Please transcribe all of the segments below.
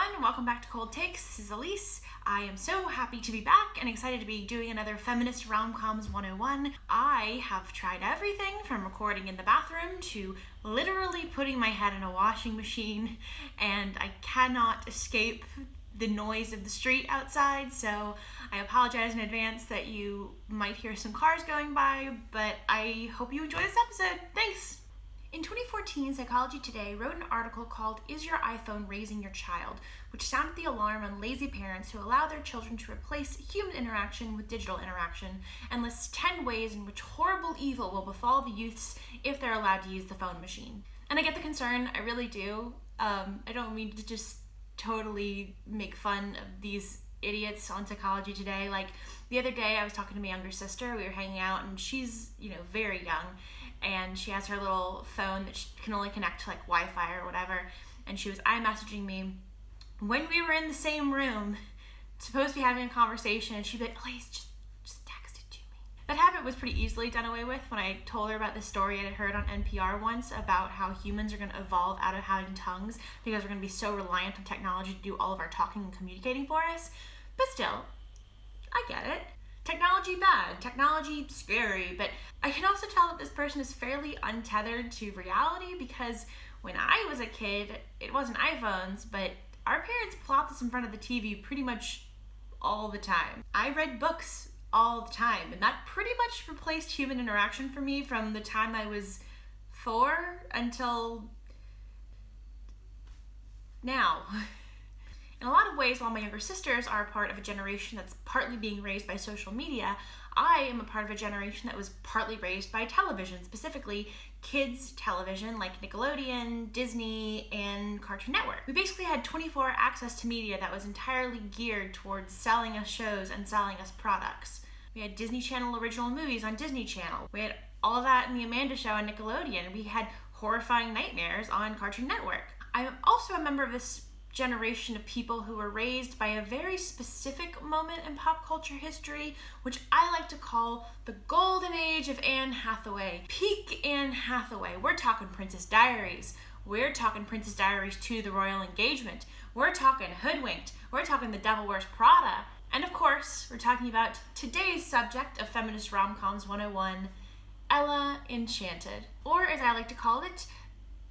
everyone, welcome back to Cold Takes. This is Elise. I am so happy to be back and excited to be doing another Feminist Rom-Coms 101. I have tried everything from recording in the bathroom to literally putting my head in a washing machine, and I cannot escape the noise of the street outside, so I apologize in advance that you might hear some cars going by, but I hope you enjoy this episode. Thanks! In 2014, Psychology Today wrote an article called "Is Your iPhone Raising Your Child?", which sounded the alarm on lazy parents who allow their children to replace human interaction with digital interaction, and lists 10 ways in which horrible evil will befall the youths if they're allowed to use the phone machine. And I get the concern, I really do. I don't mean to just totally make fun of these idiots on Psychology Today. Like, the other day I was talking to my younger sister, we were hanging out, and she's, very young, and she has her little phone that she can only connect to like Wi-Fi or whatever, and she was iMessaging me when we were in the same room, supposed to be having a conversation, and she'd be like, "Elise, just text it to me." That habit was pretty easily done away with when I told her about this story I had heard on NPR once about how humans are going to evolve out of having tongues because we're going to be so reliant on technology to do all of our talking and communicating for us. But still, I get it. Technology bad, technology scary, but I can also tell that this person is fairly untethered to reality because when I was a kid, it wasn't iPhones, but our parents plopped us in front of the TV pretty much all the time. I read books all the time, and that pretty much replaced human interaction for me from the time I was 4 until now. In a lot of ways, while my younger sisters are a part of a generation that's partly being raised by social media, I am a part of a generation that was partly raised by television, specifically kids television like Nickelodeon, Disney, and Cartoon Network. We basically had 24-hour access to media that was entirely geared towards selling us shows and selling us products. We had Disney Channel original movies on Disney Channel. We had all of that in The Amanda Show on Nickelodeon. We had horrifying nightmares on Cartoon Network. I am also a member of this generation of people who were raised by a very specific moment in pop culture history, which I like to call the golden age of Anne Hathaway. Peak Anne Hathaway. We're talking Princess Diaries. We're talking Princess Diaries 2, The Royal Engagement. We're talking Hoodwinked. We're talking The Devil Wears Prada. And of course, we're talking about today's subject of Feminist Rom-Coms 101, Ella Enchanted. Or as I like to call it,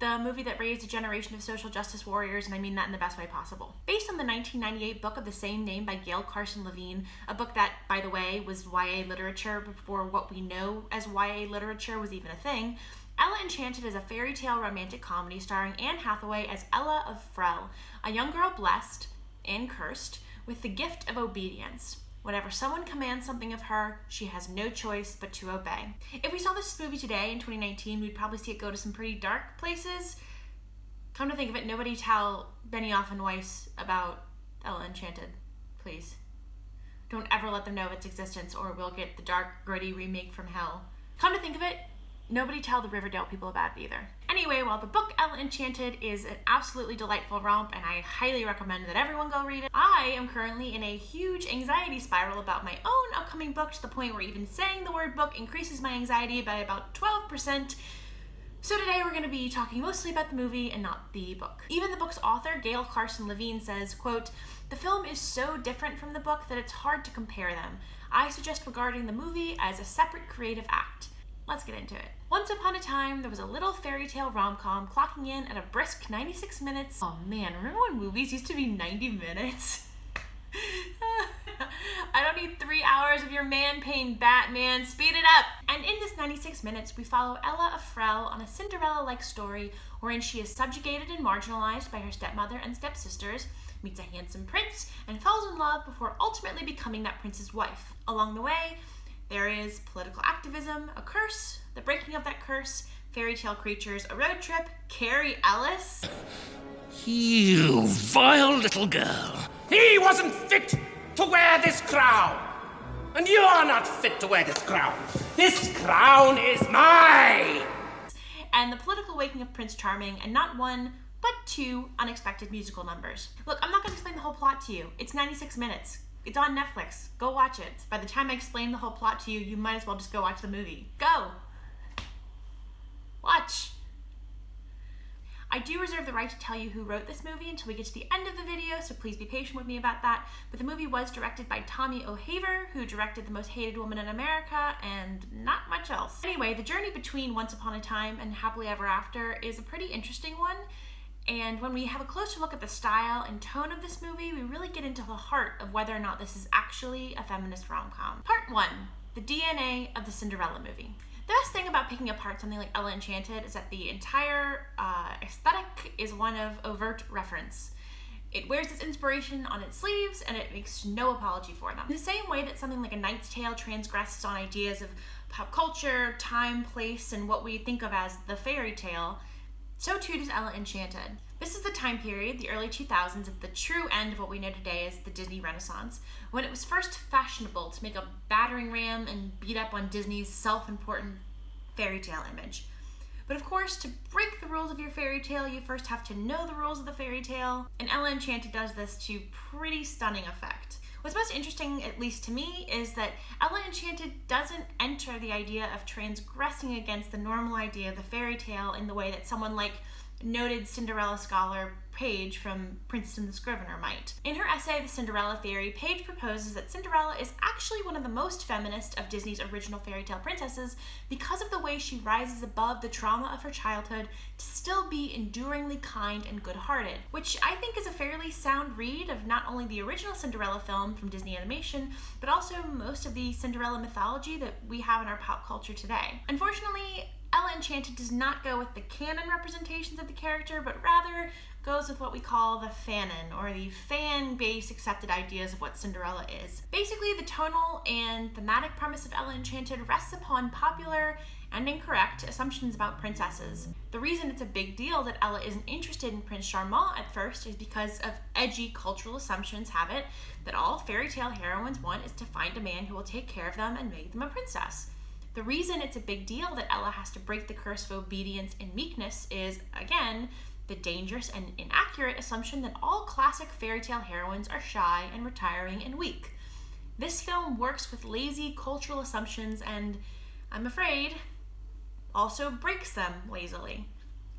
the movie that raised a generation of social justice warriors, and I mean that in the best way possible. Based on the 1998 book of the same name by Gail Carson Levine, a book that, by the way, was YA literature before what we know as YA literature was even a thing, Ella Enchanted is a fairy tale romantic comedy starring Anne Hathaway as Ella of Frel, a young girl blessed and cursed with the gift of obedience. Whenever someone commands something of her, she has no choice but to obey. If we saw this movie today in 2019, we'd probably see it go to some pretty dark places. Come to think of it, nobody tell Benioff and Weiss about Ella Enchanted, please. Don't ever let them know of its existence or we'll get the dark, gritty remake from hell. Come to think of it, nobody tell the Riverdale people about it either. Anyway, while the book Ella Enchanted is an absolutely delightful romp and I highly recommend that everyone go read it, I am currently in a huge anxiety spiral about my own upcoming book to the point where even saying the word book increases my anxiety by about 12%. So today we're going to be talking mostly about the movie and not the book. Even the book's author, Gail Carson Levine, says, quote, "The film is so different from the book that it's hard to compare them. I suggest regarding the movie as a separate creative act." Let's get into it. Once upon a time, there was a little fairy tale rom-com clocking in at a brisk 96 minutes. Oh man, remember when movies used to be 90 minutes? I don't need 3 hours of your man pain, Batman. Speed it up! And in this 96 minutes, we follow Ella of Frel on a Cinderella-like story wherein she is subjugated and marginalized by her stepmother and stepsisters, meets a handsome prince, and falls in love before ultimately becoming that prince's wife. Along the way, there is political activism, a curse, the breaking of that curse, fairy tale creatures, a road trip, Carrie Ellis. You vile little girl. He wasn't fit to wear this crown. And you're not fit to wear this crown. This crown is mine. And the political waking of Prince Charming, and not one, but 2 unexpected musical numbers. Look, I'm not going to explain the whole plot to you. It's 96 minutes. It's on Netflix. Go watch it. By the time I explain the whole plot to you, you might as well just go watch the movie. Go! Watch! I do reserve the right to tell you who wrote this movie until we get to the end of the video, so please be patient with me about that. But the movie was directed by Tommy O'Haver, who directed The Most Hated Woman in America and not much else. Anyway, the journey between Once Upon a Time and Happily Ever After is a pretty interesting one. And when we have a closer look at the style and tone of this movie, we really get into the heart of whether or not this is actually a feminist rom-com. Part 1. The DNA of the Cinderella movie. The best thing about picking apart something like Ella Enchanted is that the entire aesthetic is one of overt reference. It wears its inspiration on its sleeves, and it makes no apology for them. In the same way that something like A Knight's Tale transgresses on ideas of pop culture, time, place, and what we think of as the fairy tale, so too does Ella Enchanted. This is the time period, the early 2000s, at the true end of what we know today as the Disney Renaissance, when it was first fashionable to make a battering ram and beat up on Disney's self-important fairy tale image. But of course, to break the rules of your fairy tale, you first have to know the rules of the fairy tale, and Ella Enchanted does this to pretty stunning effect. What's most interesting, at least to me, is that Ella Enchanted doesn't enter the idea of transgressing against the normal idea of the fairy tale in the way that someone like noted Cinderella scholar Paige from Princeton the Scrivener might. In her essay, The Cinderella Theory, Paige proposes that Cinderella is actually one of the most feminist of Disney's original fairy tale princesses because of the way she rises above the trauma of her childhood to still be enduringly kind and good-hearted, which I think is a fairly sound read of not only the original Cinderella film from Disney Animation, but also most of the Cinderella mythology that we have in our pop culture today. Unfortunately, Ella Enchanted does not go with the canon representations of the character, but rather goes with what we call the fanon, or the fan-based accepted ideas of what Cinderella is. Basically, the tonal and thematic premise of Ella Enchanted rests upon popular and incorrect assumptions about princesses. The reason it's a big deal that Ella isn't interested in Prince Charmant at first is because of edgy cultural assumptions have it that all fairy tale heroines want is to find a man who will take care of them and make them a princess. The reason it's a big deal that Ella has to break the curse of obedience and meekness is, again, the dangerous and inaccurate assumption that all classic fairy tale heroines are shy and retiring and weak. This film works with lazy cultural assumptions and, I'm afraid, also breaks them lazily.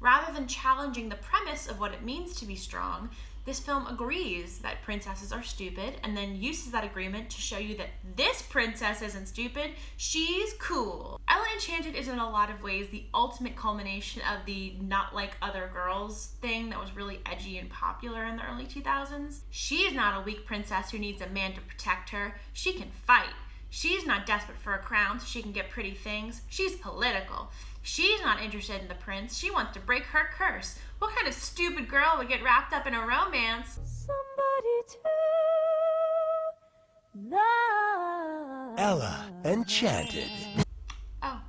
Rather than challenging the premise of what it means to be strong, this film agrees that princesses are stupid and then uses that agreement to show you that this princess isn't stupid, she's cool. Ella Enchanted is in a lot of ways the ultimate culmination of the not like other girls thing that was really edgy and popular in the early 2000s. She's not a weak princess who needs a man to protect her. She can fight. She's not desperate for a crown so she can get pretty things. She's political. She's not interested in the prince. She wants to break her curse. What kind of stupid girl would get wrapped up in a romance? Somebody to love. Ella Enchanted. Oh,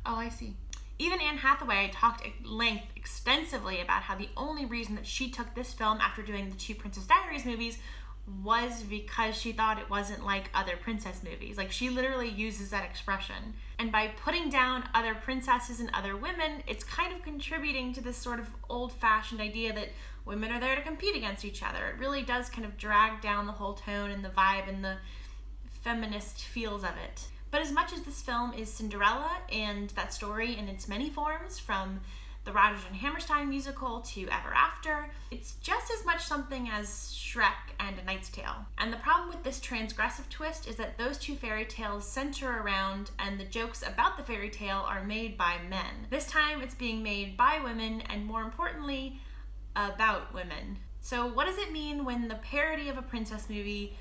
I see. Even Anne Hathaway talked at length extensively about how the only reason that she took this film after doing the two Princess Diaries movies was because she thought it wasn't like other princess movies. Like, she literally uses that expression. And by putting down other princesses and other women, it's kind of contributing to this sort of old-fashioned idea that women are there to compete against each other. It really does kind of drag down the whole tone and the vibe and the feminist feels of it. But as much as this film is Cinderella and that story in its many forms, from the Rodgers and Hammerstein musical to Ever After, it's just as much something as Shrek and A Knight's Tale. And the problem with this transgressive twist is that those two fairy tales center around, and the jokes about the fairy tale are made by men. This time it's being made by women, and more importantly, about women. So what does it mean when the parody of a princess movie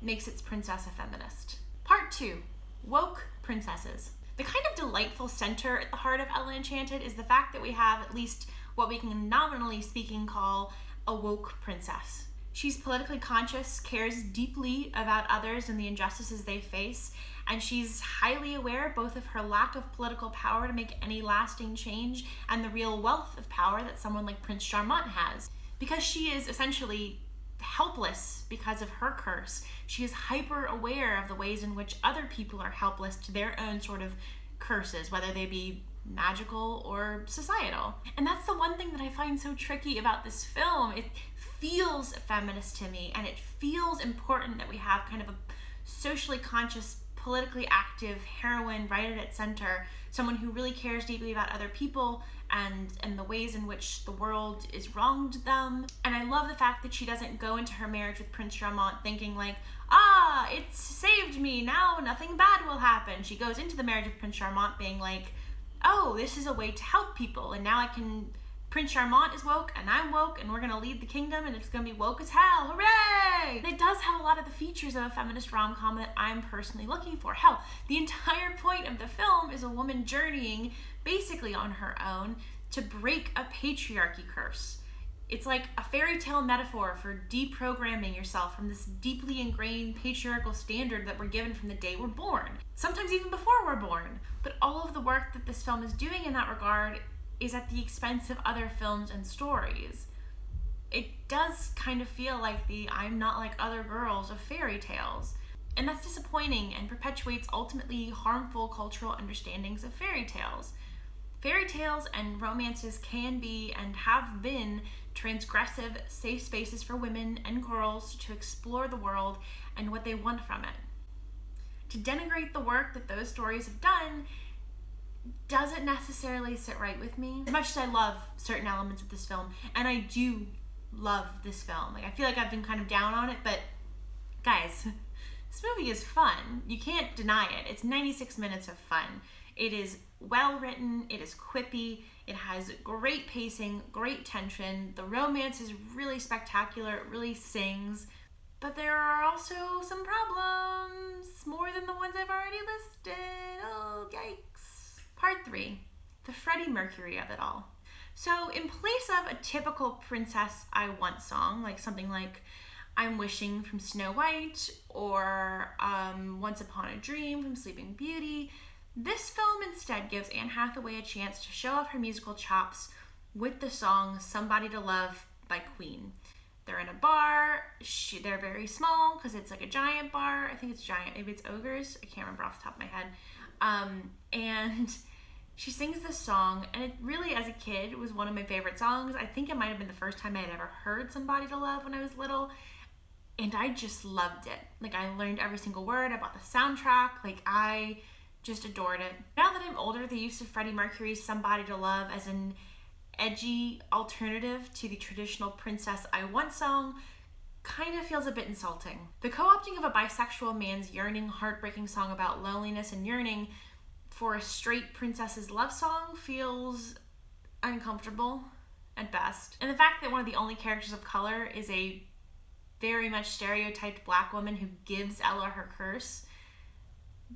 makes its princess a feminist? Part 2. Woke princesses. The kind of delightful center at the heart of Ella Enchanted is the fact that we have at least what we can nominally speaking call a woke princess. She's politically conscious, cares deeply about others and the injustices they face, and she's highly aware both of her lack of political power to make any lasting change and the real wealth of power that someone like Prince Charmant has. Because she is essentially helpless because of her curse, she is hyper aware of the ways in which other people are helpless to their own sort of curses, whether they be magical or societal. And that's the one thing that I find so tricky about this film. It feels feminist to me, and it feels important that we have kind of a socially conscious, politically active heroine right at its center, someone who really cares deeply about other people and the ways in which the world is wronged them. And I love the fact that she doesn't go into her marriage with Prince Charmant thinking like, it's saved me, now nothing bad will happen. She goes into the marriage with Prince Charmant being like, oh, this is a way to help people, and now Prince Charmant is woke, and I'm woke, and we're gonna lead the kingdom, and it's gonna be woke as hell, hooray! And it does have a lot of the features of a feminist rom-com that I'm personally looking for. Hell, the entire point of the film is a woman journeying, basically on her own, to break a patriarchy curse. It's like a fairy tale metaphor for deprogramming yourself from this deeply ingrained patriarchal standard that we're given from the day we're born. Sometimes even before we're born. But all of the work that this film is doing in that regard is at the expense of other films and stories. It does kind of feel like the I'm not like other girls of fairy tales. And that's disappointing and perpetuates ultimately harmful cultural understandings of fairy tales. Fairy tales and romances can be and have been transgressive, safe spaces for women and girls to explore the world and what they want from it. To denigrate the work that those stories have done doesn't necessarily sit right with me. As much as I love certain elements of this film, and I do love this film, like I feel like I've been kind of down on it, but guys, this movie is fun. You can't deny it. It's 96 minutes of fun. It is well written, it is quippy, it has great pacing, great tension, the romance is really spectacular, it really sings, but there are also some problems, more than the ones I've already listed. Oh, yikes. Part 3, the Freddie Mercury of it all. So in place of a typical Princess I Want song, like something like I'm Wishing from Snow White, or Once Upon a Dream from Sleeping Beauty, this film instead gives Anne Hathaway a chance to show off her musical chops with the song Somebody to Love by Queen. They're in a bar, they're very small because it's like a giant bar. I think it's giant, maybe it's Ogres, I can't remember off the top of my head. And she sings this song, and it really, as a kid, was one of my favorite songs. I think it might have been the first time I had ever heard Somebody to Love when I was little, and I just loved it. Like, I learned every single word, I bought the soundtrack, like, I just adored it. Now that I'm older, the use of Freddie Mercury's Somebody to Love as an edgy alternative to the traditional Princess I Want song kind of feels a bit insulting. The co-opting of a bisexual man's yearning, heartbreaking song about loneliness and yearning for a straight princess's love song feels uncomfortable at best. And the fact that one of the only characters of color is a very much stereotyped black woman who gives Ella her curse,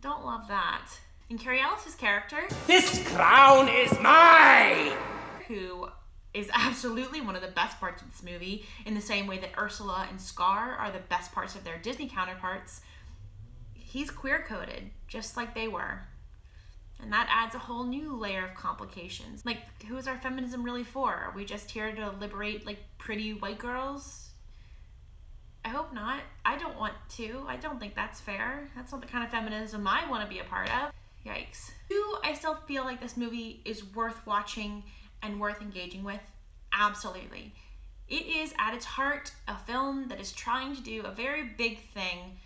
don't love that. And Carrie Ellis's character, This crown is mine! who is absolutely one of the best parts of this movie, in the same way that Ursula and Scar are the best parts of their Disney counterparts, he's queer-coded, just like they were. And that adds a whole new layer of complications. Like, who is our feminism really for? Are we just here to liberate, like, pretty white girls? I hope not. I don't want to. I don't think that's fair. That's not the kind of feminism I want to be a part of. Yikes. Do I still feel like this movie is worth watching and worth engaging with? Absolutely. It is, at its heart, a film that is trying to do a very big thing,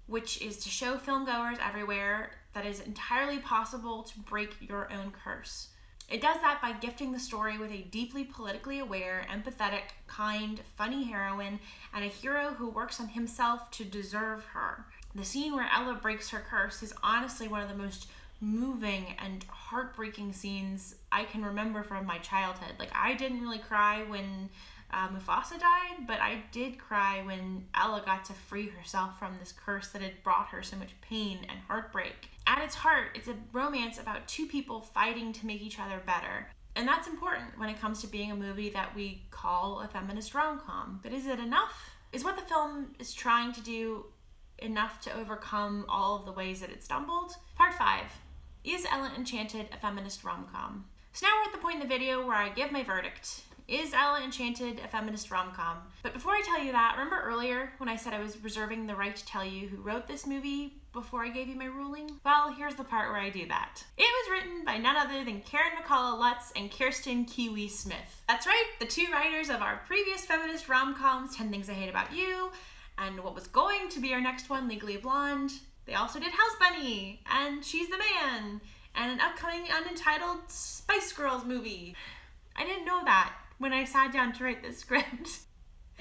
which is to show filmgoers everywhere that it is entirely possible to break your own curse. It does that by gifting the story with a deeply politically aware, empathetic, kind, funny heroine and a hero who works on himself to deserve her. The scene where Ella breaks her curse is honestly one of the most moving and heartbreaking scenes I can remember from my childhood. Like, I didn't really cry when Mufasa died, but I did cry when Ella got to free herself from this curse that had brought her so much pain and heartbreak. At its heart, it's a romance about two people fighting to make each other better. And that's important when it comes to being a movie that we call a feminist rom-com. But is it enough? Is what the film is trying to do enough to overcome all of the ways that it stumbled? Part 5. Is Ella Enchanted a feminist rom-com? So now we're at the point in the video where I give my verdict. Is Ella Enchanted a feminist rom-com? But before I tell you that, remember earlier when I said I was reserving the right to tell you who wrote this movie before I gave you my ruling? Well, here's the part where I do that. It was written by none other than Karen McCullough Lutz and Kirsten Kiwi Smith. That's right, the two writers of our previous feminist rom-coms, 10 Things I Hate About You, and what was going to be our next one, Legally Blonde. They also did House Bunny, and She's the Man, and an upcoming unentitled Spice Girls movie. I didn't know that when I sat down to write this script.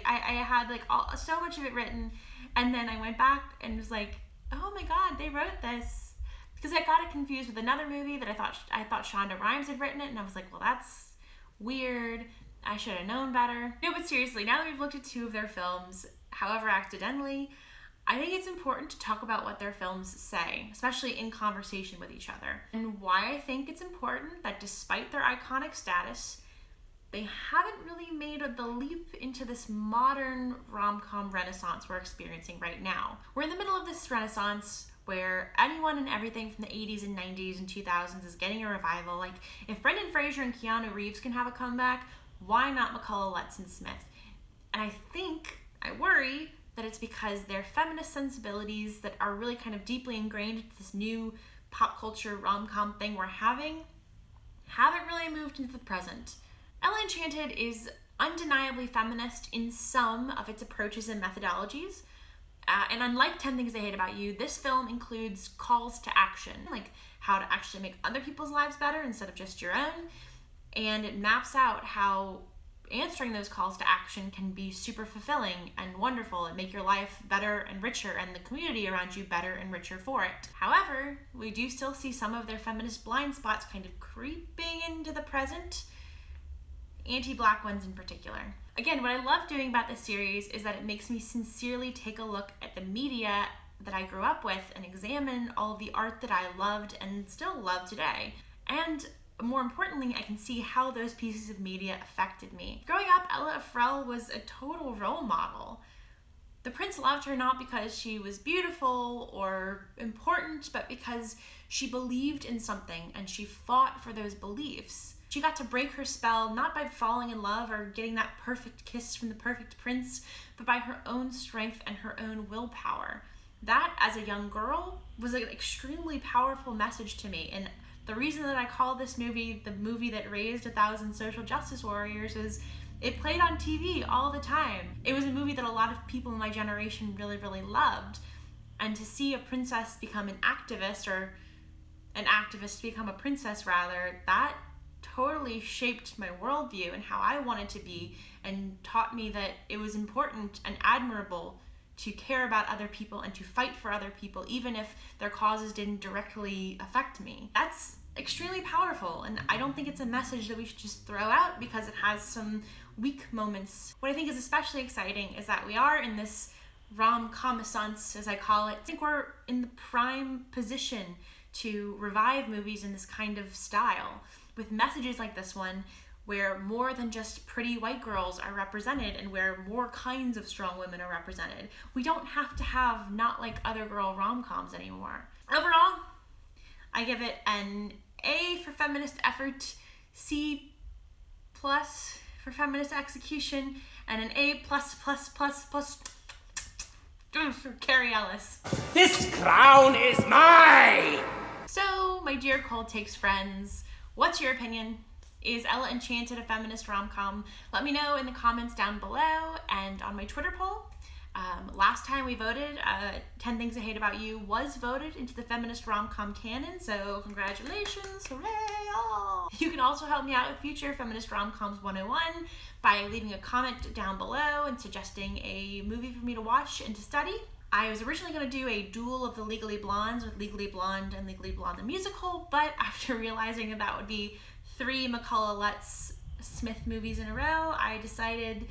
I had like so much of it written, and then I went back and was like, oh my god, they wrote this. Because I got it confused with another movie that I thought Shonda Rhimes had written it, and I was like, well, that's weird. I should have known better. No, but seriously, now that we've looked at 2 of their films, however accidentally, I think it's important to talk about what their films say, especially in conversation with each other. And why I think it's important that despite their iconic status, they haven't really made the leap into this modern rom-com renaissance we're experiencing right now. We're in the middle of this renaissance where anyone and everything from the 80s and 90s and 2000s is getting a revival. Like, if Brendan Fraser and Keanu Reeves can have a comeback, why not McCullough, Lutz, and Smith? And I worry that it's because their feminist sensibilities that are really kind of deeply ingrained into this new pop culture rom-com thing we're having haven't really moved into the present. Ella Enchanted is undeniably feminist in some of its approaches and methodologies. And unlike 10 Things I Hate About You, this film includes calls to action, like how to actually make other people's lives better instead of just your own. And it maps out how answering those calls to action can be super fulfilling and wonderful and make your life better and richer and the community around you better and richer for it. However, we do still see some of their feminist blind spots kind of creeping into the present, anti-Black ones in particular. Again, what I love doing about this series is that it makes me sincerely take a look at the media that I grew up with and examine all of the art that I loved and still love today. And more importantly, I can see how those pieces of media affected me. Growing up, Ella Frel was a total role model. The prince loved her not because she was beautiful or important, but because she believed in something and she fought for those beliefs. She got to break her spell not by falling in love or getting that perfect kiss from the perfect prince, but by her own strength and her own willpower. That, as a young girl, was an extremely powerful message to me. And the reason that I call this movie the movie that raised 1,000 social justice warriors is it played on TV all the time. It was a movie that a lot of people in my generation really, really loved. And to see a princess become an activist, or an activist become a princess rather, that totally shaped my worldview and how I wanted to be, and taught me that it was important and admirable to care about other people and to fight for other people, even if their causes didn't directly affect me. That's extremely powerful, and I don't think it's a message that we should just throw out because it has some weak moments. What I think is especially exciting is that we are in this rom-com-essence, as I call it. I think we're in the prime position to revive movies in this kind of style, with messages like this one, where more than just pretty white girls are represented and where more kinds of strong women are represented. We don't have to have not like other girl rom-coms anymore. Overall, I give it an A for feminist effort, C+ for feminist execution, and an A+++ for Carrie Ellis. This crown is mine! So, my dear Cold Takes friends, what's your opinion? Is Ella Enchanted a feminist rom-com? Let me know in the comments down below and on my Twitter poll. Last time we voted, 10 Things I Hate About You was voted into the feminist rom-com canon, so congratulations, hooray! Oh. You can also help me out with future Feminist Rom-Coms 101 by leaving a comment down below and suggesting a movie for me to watch and to study. I was originally going to do a duel of the Legally Blondes with Legally Blonde and Legally Blonde the musical, but after realizing that would be 3 McCullough Lutz Smith movies in a row, I decided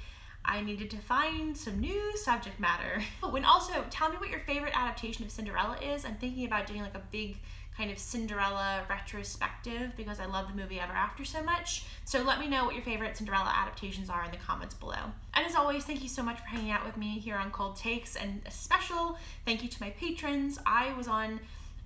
I needed to find some new subject matter. Oh, and also, tell me what your favorite adaptation of Cinderella is. I'm thinking about doing like a big kind of Cinderella retrospective because I love the movie Ever After so much. So let me know what your favorite Cinderella adaptations are in the comments below. And as always, thank you so much for hanging out with me here on Cold Takes, and a special thank you to my patrons. I was on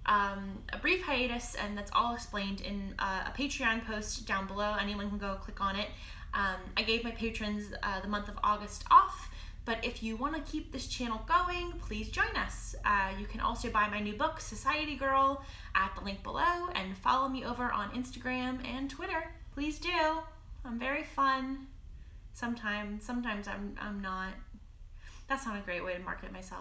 a brief hiatus, and that's all explained in a Patreon post down below. Anyone can go click on it. I gave my patrons the month of August off, but if you want to keep this channel going, please join us. You can also buy my new book, Society Girl, at the link below, and follow me over on Instagram and Twitter. Please do. I'm very fun. Sometimes I'm not. That's not a great way to market myself.